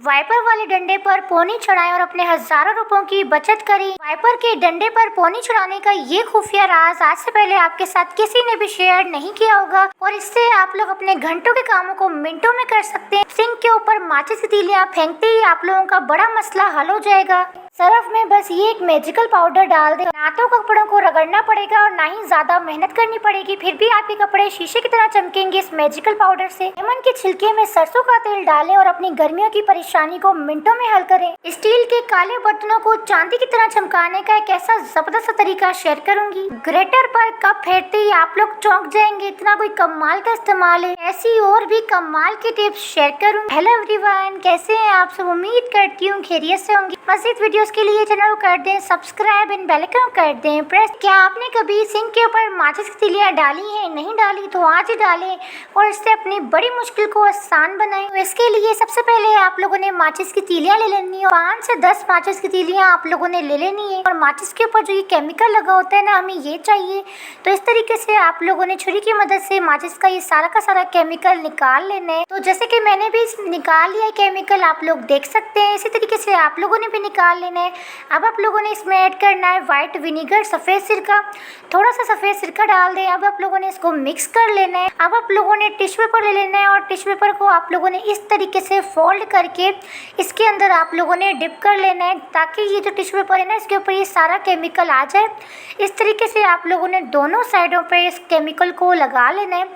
Wiper वाले डंडे पर पोनी चढ़ाएं और अपने हजारों रुपयों की बचत करें। वाइपर के डंडे पर पोनी चढ़ाने का ये खुफिया राज आज से पहले आपके साथ किसी ने भी शेयर नहीं किया होगा और इससे आप लोग अपने घंटों के कामों को मिनटों में कर सकते हैं। सिंक के ऊपर माचिस की तीलियां फेंकते ही आप लोगों का बड़ा मसला हल हो जाएगा। सर्फ में बस ये एक मैजिकल पाउडर डाल दें। ना तो कपड़ों को रगड़ना पड़ेगा और ना ही ज्यादा मेहनत करनी पड़ेगी, फिर भी आपके कपड़े शीशे की तरह चमकेंगे इस मैजिकल पाउडर से। लेमन के छिलके में सरसों का तेल डालें और अपनी गर्मियों की परेशानी को मिनटों में हल करें। स्टील के काले बर्तनों को चांदी की तरह चमकाने का एक ऐसा जबरदस्त तरीका शेयर करूंगी। ग्रेटर पर कप फेरते ही आप लोग चौंक जाएंगे, इतना कोई कमाल का इस्तेमाल है। ऐसी और भी कमाल की टिप्स शेयर करूंगी। हेलो एवरीवन, कैसे हैं आप सब? उम्मीद करती हूँ खैरियत से होंगे। मज़ीद वीडियोस के लिए चैनल को कर दें सब्सक्राइब एंड बेल आइकन कर दें प्रेस। क्या आपने कभी सिंक के ऊपर माचिस की तीलियां डाली हैं? नहीं डाली तो आज ही डालें और इससे अपनी बड़ी मुश्किल को आसान बनाएं। तो इसके लिए सबसे पहले आप लोगों ने माचिस की तीलियां ले लेनी है। 5 से 10 माचिस की तीलियां आप लोगों ने ले लेनी है और माचिस के ऊपर जो ये केमिकल लगा होता है ना, हमें ये चाहिए। तो इस तरीके से आप लोगों ने छुरी की मदद से माचिस का ये सारा का सारा केमिकल निकाल लेना है। तो जैसे कि मैंने भी निकाल लिया है केमिकल, आप लोग देख सकते हैं। इसी तरीके से आप लोगों ने भी निकाल लेना है। अब आप लोगों ने इसमें ऐड करना है व्हाइट विनीगर, सफ़ेद सिरका। थोड़ा सा सफ़ेद सिरका डाल दें। अब आप लोगों ने इसको मिक्स कर लेना है। अब आप लोगों ने टिश्यू पेपर ले लेना है और टिश्यू पेपर को आप लोगों ने इस तरीके से फोल्ड करके इसके अंदर आप लोगों ने डिप कर लेना है ताकि ये जो टिश्यू पेपर है ना, इसके ऊपर ये सारा केमिकल आ जाए। इस तरीके से आप लोगों ने दोनों साइडों पर इस केमिकल को लगा लेना है।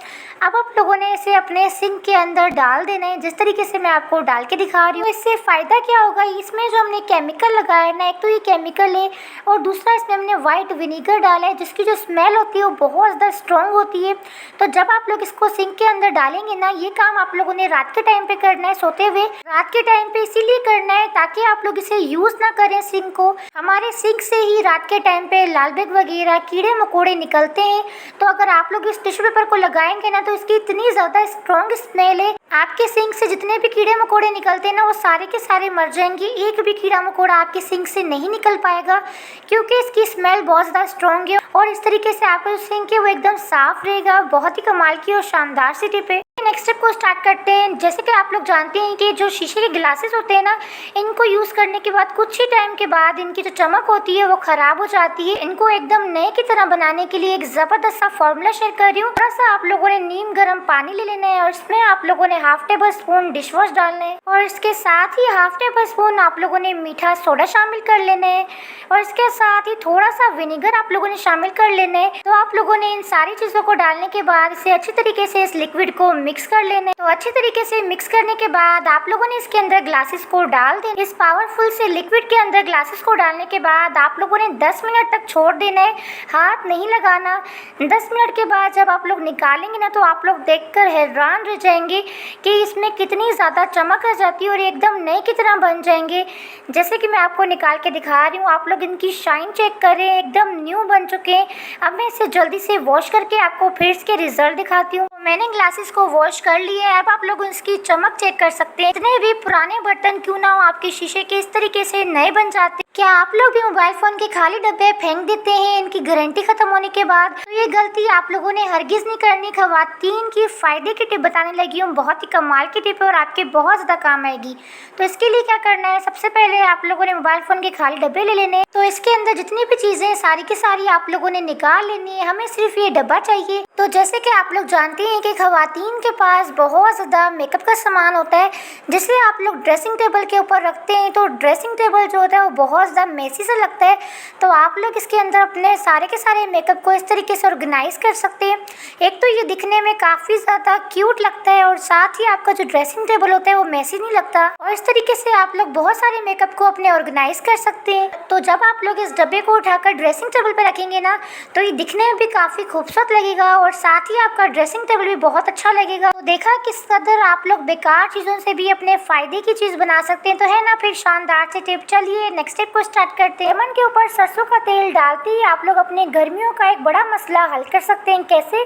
अब आप लोगों ने इसे अपने सिंक के अंदर डाल देना है, जिस तरीके से मैं आपको डाल के दिखा रही हूँ। इससे फ़ायदा क्या होगा, इसमें जो हमने केमिकल लगाया है ना, एक तो ये केमिकल है और दूसरा इसमें हमने वाइट विनीगर डाला है जिसकी जो स्मेल होती है वो बहुत ज़्यादा स्ट्रॉन्ग होती है। तो जब आप लोग इसको सिंक के अंदर डालेंगे ना, ये काम आप लोगों ने रात के टाइम पे करना है, सोते हुए रात के टाइम पे इसीलिए करना है ताकि आप लोग इसे यूज़ ना करें सिंक को। हमारे सिंक से ही रात के टाइम पे लाल बैग वगैरह कीड़े मकोड़े निकलते हैं। तो अगर आप लोग इस टिश्यू पेपर को लगाएंगे ना, तो इसकी इतनी ज़्यादा स्ट्रॉन्ग स्मेल है, आपके सिंक से जितने भी कीड़े मकोड़े निकलते हैं ना, वो सारे के सारे मर जाएंगे। एक भी कीड़ा मकोड़ा आपके सिंक से नहीं निकल पाएगा क्योंकि इसकी स्मेल बहुत ज़्यादा स्ट्रॉन्ग है। और इस तरीके से आपका जो सिंक है वो एकदम साफ रहेगा। बहुत ही कमाल की और शानदार सी टिप है। नेक्स्ट स्टेप को स्टार्ट करते हैं। जैसे कि आप लोग जानते हैं कि जो शीशे के ग्लासेस होते हैं ना, इनको यूज़ करने के बाद कुछ ही टाइम के बाद इनकी जो चमक होती है वो ख़राब हो जाती है। इनको एकदम नए की तरह बनाने के लिए एक ज़बरदस्त सा फॉर्मूला शेयर कर रही हूँ। थोड़ा सा आप लोगों ने नीम गर्म पानी ले लेना है और इसमें आप लोगों ने half table spoon dish wash डालना है और इसके साथ ही हाफ टेबल स्पून आप लोगों ने मीठा सोडा शामिल कर लेना है और इसके साथ ही थोड़ा सा विनेगर आप लोगों ने शामिल कर लेना है। तो आप लोगों ने इन सारी चीज़ों को डालने के बाद इसे अच्छी तरीके से इस लिक्विड को मिक्स कर लेना है। तो अच्छी तरीके से मिक्स करने के बाद आप लोगों ने इसके अंदर ग्लासेस को डाल देना। इस पावरफुल से लिक्विड के अंदर ग्लासेस को डालने के बाद आप लोगों ने 10 मिनट तक छोड़ देना है, हाथ नहीं लगाना। 10 मिनट के बाद जब आप लोग निकालेंगे ना, तो आप लोग देखकर हैरान रह जाएंगे कि इसमें कितनी ज़्यादा चमक आ जाती है और एकदम नए की तरह बन जाएंगे। जैसे कि मैं आपको निकाल के दिखा रही हूँ, आप लोग इनकी शाइन चेक करें, एकदम न्यू बन चुके हैं। अब मैं इसे जल्दी से वॉश करके आपको फिर इसके रिजल्ट दिखाती हूँ। मैंने ग्लासेस को वॉश कर लिया है। अब आप लोग इसकी चमक चेक कर सकते हैं। इतने भी पुराने बर्तन क्यों ना हो, आपके शीशे के इस तरीके से नए बन जाते हैं। क्या आप लोग भी मोबाइल फोन के खाली डब्बे फेंक देते हैं इनकी गारंटी खत्म होने के बाद? तो ये गलती आप लोगों ने हरगिज नहीं करनी। खवातीन की फायदे की टिप बताने लगी हूँ, बहुत ही कमाल की टिप है और आपके बहुत ज़्यादा काम आएगी। तो इसके लिए क्या करना है, सबसे पहले आप लोगों ने मोबाइल फोन के खाली डब्बे ले लेने हैं। तो इसके अंदर जितनी भी चीज़ें सारी की सारी आप लोगों ने निकाल लेनी है। हमें सिर्फ ये डब्बा चाहिए। तो जैसे कि आप लोग जानते हैं कि खवातीन के पास बहुत ज़्यादा मेकअप का सामान होता है जिसे आप लोग ड्रेसिंग टेबल के ऊपर रखते हैं। तो ड्रेसिंग टेबल जो होता है वो बहुत ज़्यादा मेसी सा लगता है। तो आप लोग इसके अंदर अपने सारे के सारे मेकअप को इस तरीके से ऑर्गेनाइज कर सकते हैं। एक तो ये दिखने में काफ़ी ज़्यादा क्यूट लगता है और साथ ही आपका जो ड्रेसिंग टेबल होता है वो मेसी नहीं लगता। और इस तरीके से आप लोग बहुत सारे मेकअप को अपने ऑर्गेनाइज कर सकते हैं। तो जब आप लोग इस डब्बे को उठाकर ड्रेसिंग टेबल पर रखेंगे ना, तो ये दिखने में भी काफ़ी खूबसूरत लगेगा और साथ ही आपका ड्रेसिंग टेबल भी बहुत अच्छा लगेगा। तो देखा किस कदर आप लोग बेकार चीज़ों से भी अपने फ़ायदे की चीज़ बना सकते हैं। तो है ना फिर शानदार से टिप। चलिए नेक्स्ट टिप को स्टार्ट करते हैं। लेमन के ऊपर सरसों का तेल डालते ही आप लोग अपने गर्मियों का एक बड़ा मसला हल कर सकते हैं। कैसे,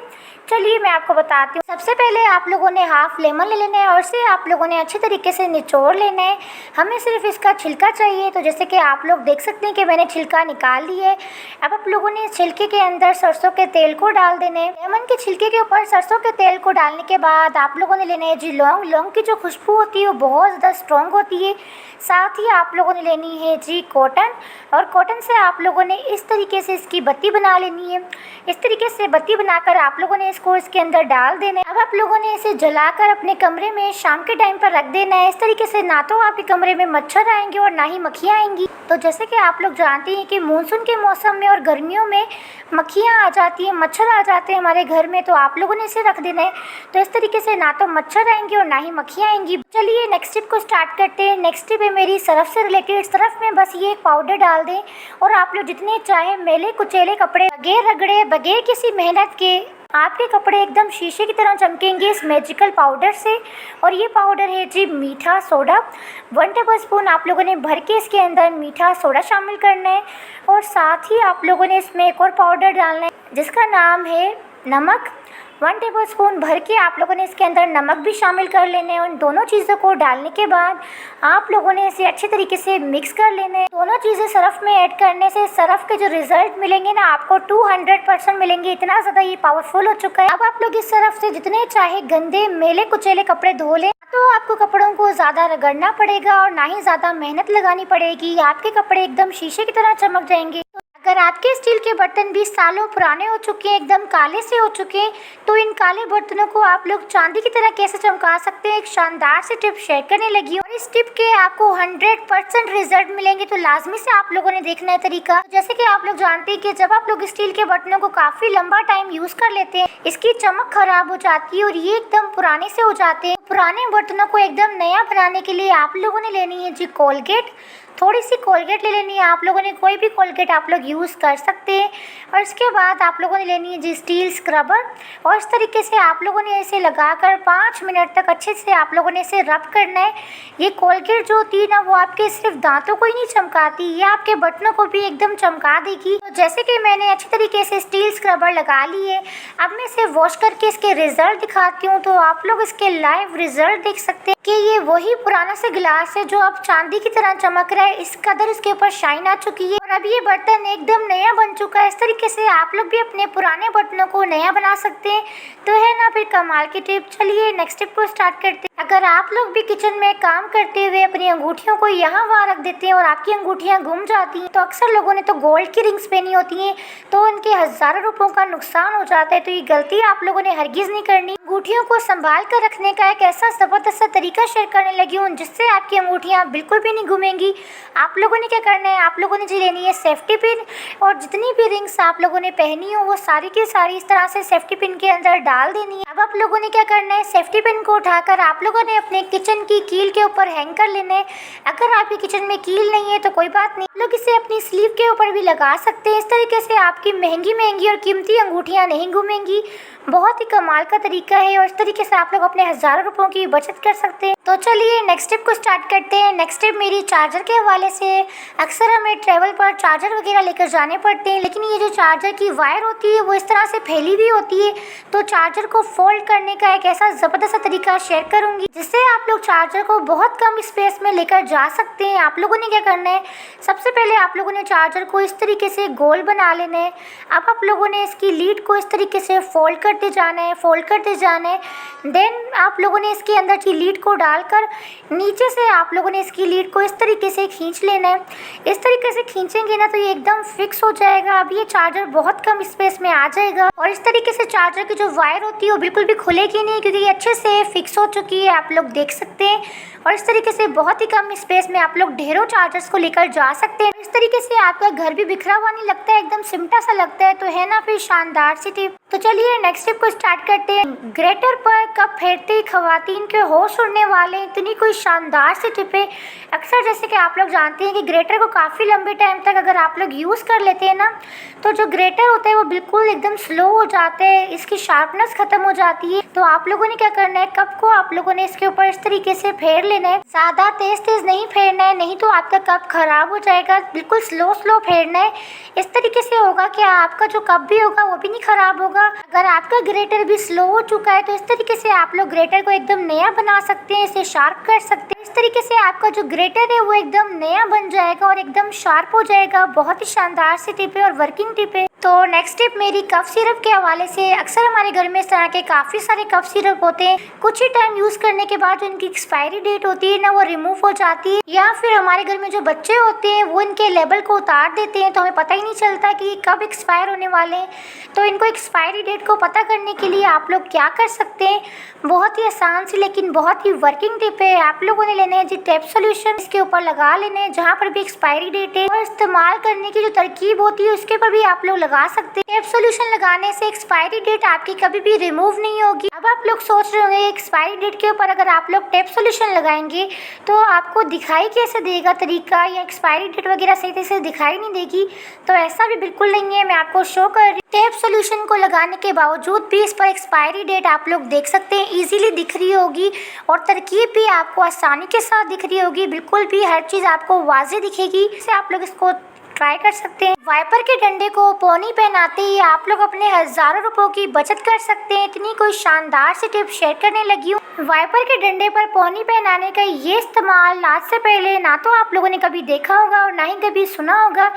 चलिए मैं आपको बताती हूँ। सबसे पहले आप लोगों ने हाफ लेमन ले लेना है और इसे आप लोगों ने अच्छी तरीके से निचोड़ लेना है। हमें सिर्फ इसका छिलका चाहिए। तो जैसे कि आप लोग देख सकते हैं कि मैंने छिलका निकाल ली है। अब आप लोगों ने छिलके के अंदर सरसों के तेल को डाल देना है। लेमन के छिलके के ऊपर सरसों के तेल को डालने के बाद आप लोगों ने लेना है जी लौंग। लौंग की जो खुशबू होती है वो बहुत ज़्यादा स्ट्रॉन्ग होती है। साथ ही आप लोगों ने लेनी है जी कॉटन, और कॉटन से आप लोगों ने इस तरीके से इसकी बत्ती बना लेनी है। इस तरीके से बत्ती बनाकर आप लोगों ने इसको इसके अंदर डाल देना है। अब आप लोगों ने इसे जलाकर अपने कमरे में शाम के टाइम पर रख देना है। इस तरीके से ना तो आपके कमरे में मच्छर आएंगे और ना ही मक्खियाँ आएंगी। तो जैसे कि आप लोग जानते हैं कि मानसून के मौसम में और गर्मियों में मक्खियाँ आ जाती हैं, मच्छर आ जाते हैं हमारे घर में, तो आप लोगों ने इसे रख देना है। तो इस तरीके से ना तो मच्छर आएंगे और ना ही मक्खियाँ आएंगी। चलिए नेक्स्ट टिप को स्टार्ट करते हैं। नेक्स्ट टिप है मेरी सरफ से रिलेटेड। सरफ में बस ये एक पाउडर डाल दें और आप लोग जितने चाहे मेले कुचेले कपड़े बगैर रगड़े बगैर किसी मेहनत के आपके कपड़े एकदम शीशे की तरह चमकेंगे इस मैजिकल पाउडर से। और ये पाउडर है जी मीठा सोडा। 1 टेबलस्पून आप लोगों ने भर के इसके अंदर मीठा सोडा शामिल करना है। और साथ ही आप लोगों ने इसमें एक और पाउडर डालना है जिसका नाम है नमक। 1 टेबलस्पून भर के आप लोगों ने इसके अंदर नमक भी शामिल कर लेने हैं। उन दोनों चीज़ों को डालने के बाद आप लोगों ने इसे अच्छे तरीके से मिक्स कर लेना है। दोनों चीज़ें सरफ में ऐड करने से सरफ के जो रिजल्ट मिलेंगे ना आपको 200% मिलेंगे। इतना ज़्यादा ये पावरफुल हो चुका है। अब आप लोग इस सरफ से जितने चाहे गंदे मेले कुचेले कपड़े धो लें। तो आपको कपड़ों को ज़्यादा रगड़ना पड़ेगा और ना ही ज़्यादा मेहनत लगानी पड़ेगी। आपके कपड़े एकदम शीशे की तरह चमक जाएंगे। अगर आपके स्टील के बर्तन 20 सालों पुराने हो चुके हैं, एकदम काले से हो चुके हैं, तो इन काले बर्तनों को आप लोग चांदी की तरह कैसे चमका सकते हैं, एक शानदार सी टिप शेयर करने लगी हूँ। और इस टिप के आपको 100% रिजल्ट मिलेंगे। तो लाजमी से आप लोगों ने देखना है तरीका। जैसे कि आप लोग जानते हैं कि जब आप लोग स्टील के बर्तनों को काफ़ी लंबा टाइम यूज़ कर लेते हैं, इसकी चमक खराब हो जाती है और ये एकदम पुराने से हो जाते हैं। पुराने बर्तनों को एकदम नया बनाने के लिए आप लोगों ने लेनी है जी कोलगेट। थोड़ी सी कोलगेट ले लेनी है आप लोगों ने, कोई भी कोलगेट आप लोग यूज़ कर सकते हैं। और इसके बाद आप लोगों ने लेनी है जी स्टील स्क्रबर। और इस तरीके से आप लोगों ने इसे लगाकर 5 मिनट तक अच्छे से आप लोगों ने इसे रब करना है। ये कोलगेट जो होती है ना वो आपके सिर्फ दांतों को ही नहीं चमकाती, ये आपके बटनों को भी एकदम चमका देगी। तो जैसे कि मैंने अच्छी तरीके से स्टील स्क्रबर लगा ली है, अब मैं इसे वॉश करके इसके रिजल्ट दिखाती हूँ। तो आप लोग इसके लाइव रिजल्ट देख सकते हैं कि ये वही पुराना सा गिलास है जो अब चांदी की तरह चमक रहा है। इस कदर इसके ऊपर शाइन आ चुकी है और अब ये बर्तन एकदम नया बन चुका है। इस तरीके से आप लोग भी अपने पुराने बर्तनों को नया बना सकते हैं। तो है ना फिर कमाल की टिप। चलिए नेक्स्ट टिप को स्टार्ट करते हैं। अगर आप लोग भी किचन में काम करते हुए अपनी अंगूठियों को यहाँ वहाँ रख देते हैं और आपकी अंगूठियाँ गुम जाती हैं, तो अक्सर लोगों ने तो गोल्ड की रिंग्स पहनी होती हैं, तो उनके हज़ारों रुपयों का नुकसान हो जाता है। तो ये गलती आप लोगों ने हरगिज़ नहीं करनी। अंगूठियों को संभाल कर रखने का एक ऐसा ज़बरदस्त तरीका शेयर करने लगी हूँ जिससे आपकी अंगूठियाँ बिल्कुल भी नहीं घूमेंगी। आप लोगों ने क्या करना है, आप लोगों ने जी लेनी है सेफ्टी पिन और जितनी भी रिंग्स आप लोगों ने पहनी हो वो सारी की सारी इस तरह से सेफ्टी पिन के अंदर डाल देनी है। अब आप लोगों ने क्या करना है, सेफ्टी पिन को उठाकर आप लोगों ने अपने किचन की कील के ऊपर हैंग कर लेना है। अगर आपके किचन में कील नहीं है तो कोई बात नहीं, आप लोग इसे अपनी स्लीव के ऊपर भी लगा सकते हैं। इस तरीके से आपकी महंगी महंगी और कीमती अंगूठियाँ नहीं घूमेंगी। बहुत ही कमाल का तरीका है और इस तरीके से आप लोग अपने हज़ारों रुपयों की बचत कर सकते हैं। तो चलिए नेक्स्ट टिप को स्टार्ट करते हैं। नेक्स्ट टिप मेरी चार्जर के हवाले से। अक्सर हमें ट्रैवल पर चार्जर वगैरह लेकर जाने पड़ते हैं, लेकिन ये जो चार्जर की वायर होती है वो इस तरह से फैली हुई होती है। तो चार्जर को फोल्ड करने का एक ऐसा ज़बरदस्त तरीका शेयर करूंगी जिससे आप लोग चार्जर को बहुत कम स्पेस में लेकर जा सकते हैं। आप लोगों ने क्या करना है, सबसे पहले आप लोगों ने चार्जर को इस तरीके से गोल बना लेना है। अब आप लोगों ने इसकी लीड को इस तरीके से फोल्ड करते जाना है, फोल्ड करते जाना है। देन आप लोगों ने इसके अंदर की लीड को डालकर नीचे से आप लोगों ने इसकी लीड को इस तरीके से खींच लेना है। इस तरीके से खींचेंगे ना तो ये एकदम फिक्स हो जाएगा। अब ये चार्जर बहुत कम स्पेस में आ जाएगा और इस तरीके से चार्जर की जो वायर होती है वो बिल्कुल भी खुलेगी नहीं क्योंकि ये अच्छे से फिक्स हो चुकी है, आप लोग देख सकते हैं। और इस तरीके से बहुत ही कम स्पेस में आप लोग ढेरों चार्जर्स को लेकर जा सकते हैं। इस तरीके से आपका घर भी बिखरा हुआ नहीं लगता है, एकदम सिमटा सा लगता है। तो है ना फिर शानदार सी टिप। तो चलिए नेक्स्ट टिप को स्टार्ट करते हैं। ग्रेटर पर कप फेरते ही खवातीन के होश उड़ने वाले, इतनी कोई शानदार सी टिप है। अक्सर जैसे कि आप लोग जानते हैं कि ग्रेटर को काफ़ी लंबे टाइम तक अगर आप लोग यूज़ कर लेते हैं ना तो जो ग्रेटर होता है वो बिल्कुल एकदम स्लो हो जाता है, इसकी शार्पनेस ख़त्म हो जाती है। तो आप लोगों ने क्या करना है, कप को आप लोगों ने इसके ऊपर इस तरीके से फेर लेना है। ज्यादा तेज तेज नहीं फेरना है, नहीं तो आपका कप खराब हो जाएगा। बिल्कुल स्लो स्लो फेरना है। इस तरीके से होगा कि आपका जो कप भी होगा वो भी नहीं खराब होगा। अगर आपका ग्रेटर भी स्लो हो चुका है तो इस तरीके से आप लोग ग्रेटर को एकदम नया बना सकते हैं, इसे शार्प कर सकते हैं। इस तरीके से आपका जो ग्रेटर है वो एकदम नया बन जाएगा और एकदम शार्प हो जाएगा। बहुत ही शानदार सी टिप है और वर्किंग टिप है। तो नेक्स्ट टिप मेरी कफ सिरप के हवाले से। अक्सर हमारे घर में इस तरह के काफ़ी सारे कफ सिरप होते हैं। कुछ ही टाइम यूज़ करने के बाद जो इनकी एक्सपायरी डेट होती है ना, वो रिमूव हो जाती है, या फिर हमारे घर में जो बच्चे होते हैं वो इनके लेबल को उतार देते हैं, तो हमें पता ही नहीं चलता कि कब एक्सपायर होने वाले हैं। तो इनको एक्सपायरी डेट को पता करने के लिए आप लोग क्या कर सकते हैं, बहुत ही आसान सी लेकिन बहुत ही वर्किंग टिप है। आप लोगों ने लेना है जी टेप सोल्यूशन, इसके ऊपर लगा लेना है जहाँ पर भी एक्सपायरी डेट है, और इस्तेमाल करने की जो तरकीब होती है उसके ऊपर भी आप लोग लगा सकते हैं। टेप सोल्यूशन लगाने से एक्सपायरी डेट आपकी कभी भी रिमूव नहीं होगी। अब आप लोग सोच रहे होंगे एक्सपायरी डेट के ऊपर अगर आप लोग टेप सोल्यूशन लगाएंगे तो आपको दिखाई कैसे देगा तरीका, या एक्सपायरी डेट वगैरह सही से दिखाई नहीं देगी। तो ऐसा भी बिल्कुल नहीं है, मैं आपको शो कर रही हूँ। टेप सोल्यूशन को लगाने के बावजूद भी इस पर एक्सपायरी डेट आप लोग देख सकते हैं, इजीली दिख रही होगी, और तरकीब भी आपको आसानी के साथ दिख रही होगी। बिल्कुल भी हर चीज़ आपको वाज़ेह दिखेगी। इससे आप लोग इसको ट्राई कर सकते हैं। वाइपर के डंडे को पोनी पहनाते ही आप लोग अपने हजारों रुपयों की बचत कर सकते हैं। इतनी कोई शानदार सी टिप शेयर करने लगी हूँ। वाइपर के डंडे पर पोनी पहनाने का ये इस्तेमाल आज से पहले ना तो आप लोगों ने कभी देखा होगा और ना ही कभी सुना होगा,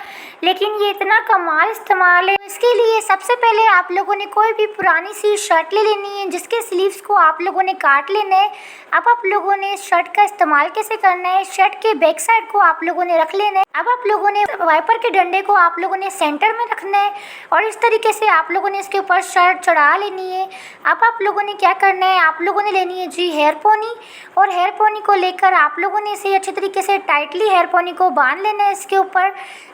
लेकिन ये इतना कमाल इस्तेमाल है। इसके लिए सबसे पहले आप लोगों ने कोई भी पुरानी सी शर्ट ले लेनी है, जिसके स्लीव्स को आप लोगों ने काट लेना है। अब आप लोगों ने इस शर्ट का इस्तेमाल कैसे करना है, शर्ट के बैक साइड को आप लोगों ने रख लेना है। अब आप लोगों ने वाइपर के डंडे को आप लोगों ने सेंटर में रखना है, और इस तरीके से आप लोगों ने इसके ऊपर शर्ट चढ़ा लेनी है। अब आप लोगों ने क्या करना है, आप लोगों ने लेनी है जी हेयर पोनी, और हेयर पोनी को लेकर आप लोगों ने इसे अच्छे तरीके से टाइटली हेयर पोनी को बांध लेना है इसके ऊपर,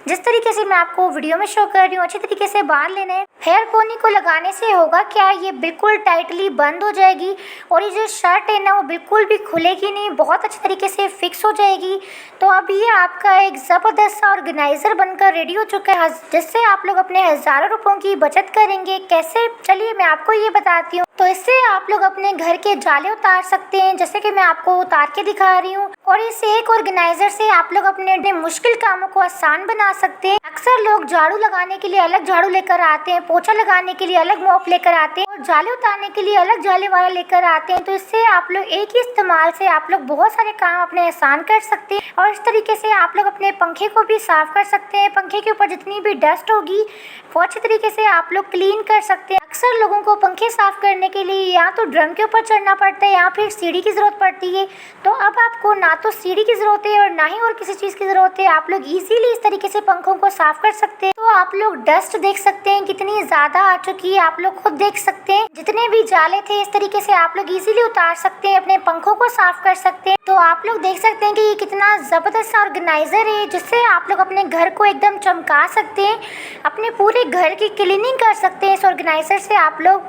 जिस तरीके से मैं आपको वीडियो में शो कर रही हूँ। अच्छे तरीके से बांध लेना है। हेयर पोनी को लगाने से होगा क्या, ये बिल्कुल टाइटली बंद हो जाएगी, और ये जो शर्ट है ना वो बिल्कुल भी खुलेगी नहीं, बहुत अच्छे तरीके से फिक्स हो जाएगी। तो अब ये आपका एक ज़बरदस्त ऑर्गेनाइज़र बनकर रेडी हो चुका है, जिससे आप लोग अपने हज़ारों रुपयों की बचत करेंगे। कैसे, चलिए मैं आपको ये बताती हूँ। तो इससे आप लोग अपने घर के जाले उतार सकते हैं, जैसे कि मैं आपको उतार के दिखा रही हूँ, और इस एक ऑर्गेनाइजर से आप लोग अपने मुश्किल कामों को आसान बना सकते हैं। अक्सर लोग झाड़ू लगाने के लिए अलग झाड़ू लेकर आते हैं, पोछा लगाने के लिए अलग मॉप लेकर आते हैं, और जाले उतारने के लिए अलग जाले वाला लेकर आते हैं। तो इससे आप लोग एक ही इस्तेमाल से आप लोग बहुत सारे काम अपने आसान कर सकते हैं, और इस तरीके से आप लोग अपने पंखे को भी साफ कर सकते हैं। पंखे के ऊपर जितनी भी डस्ट होगी वो अच्छे तरीके से आप लोग क्लीन कर सकते हैं। अक्सर लोगों को पंखे साफ करने के लिए या तो ड्रम के ऊपर चढ़ना पड़ता है या फिर सीढ़ी की ज़रूरत पड़ती है। तो अब आपको ना तो सीढ़ी की ज़रूरत है और ना ही और किसी चीज़ की ज़रूरत है। आप लोग इजीली इस तरीके से पंखों को साफ कर सकते हैं। तो आप लोग डस्ट देख सकते हैं कितनी ज़्यादा आ चुकी है, आप लोग खुद देख सकते हैं। जितने भी जाले थे इस तरीके से आप लोग इजीली उतार सकते हैं, अपने पंखों को साफ कर सकते हैं। तो आप लोग देख सकते हैं कि ये कितना ज़बरदस्त ऑर्गेनाइज़र है, जिससे आप लोग अपने घर को एकदम चमका सकते हैं, अपने पूरे घर की क्लीनिंग कर सकते हैं इस ऑर्गेनाइज़र से आप लोग।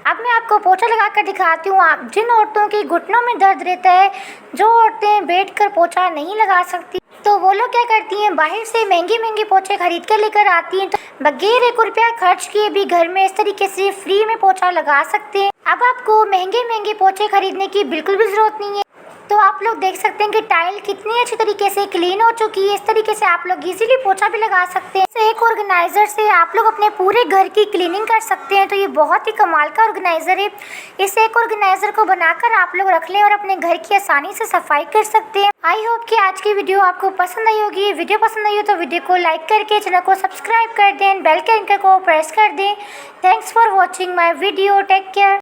अब मैं आपको पोछा लगा कर दिखाती हूँ। आप जिन औरतों के घुटनों में दर्द रहता है, जो औरतें बैठकर पोछा नहीं लगा सकती, तो वो लोग क्या करती हैं, बाहर से महंगे महंगे पोछे खरीद कर लेकर आती हैं। तो बगैर 1 रुपया खर्च किए भी घर में इस तरीके से फ्री में पोछा लगा सकते हैं। अब आपको महंगे महंगे पोछे खरीदने की बिल्कुल भी ज़रूरत नहीं है। तो आप लोग देख सकते हैं कि टाइल कितनी अच्छी तरीके से क्लीन हो चुकी है। इस तरीके से आप लोग इजीली पोछा भी लगा सकते हैं। इस एक ऑर्गेनाइजर से आप लोग अपने पूरे घर की क्लीनिंग कर सकते हैं। तो ये बहुत ही कमाल का ऑर्गेनाइजर है। इस एक ऑर्गेनाइजर को बनाकर आप लोग रख लें और अपने घर की आसानी से सफाई कर सकते हैं। आई होप कि आज की वीडियो आपको पसंद आई होगी। वीडियो पसंद आई हो तो वीडियो को लाइक करके चैनल को सब्सक्राइब कर दें, बेल के आइकन को प्रेस कर दें। Thanks for watching my video. Take care.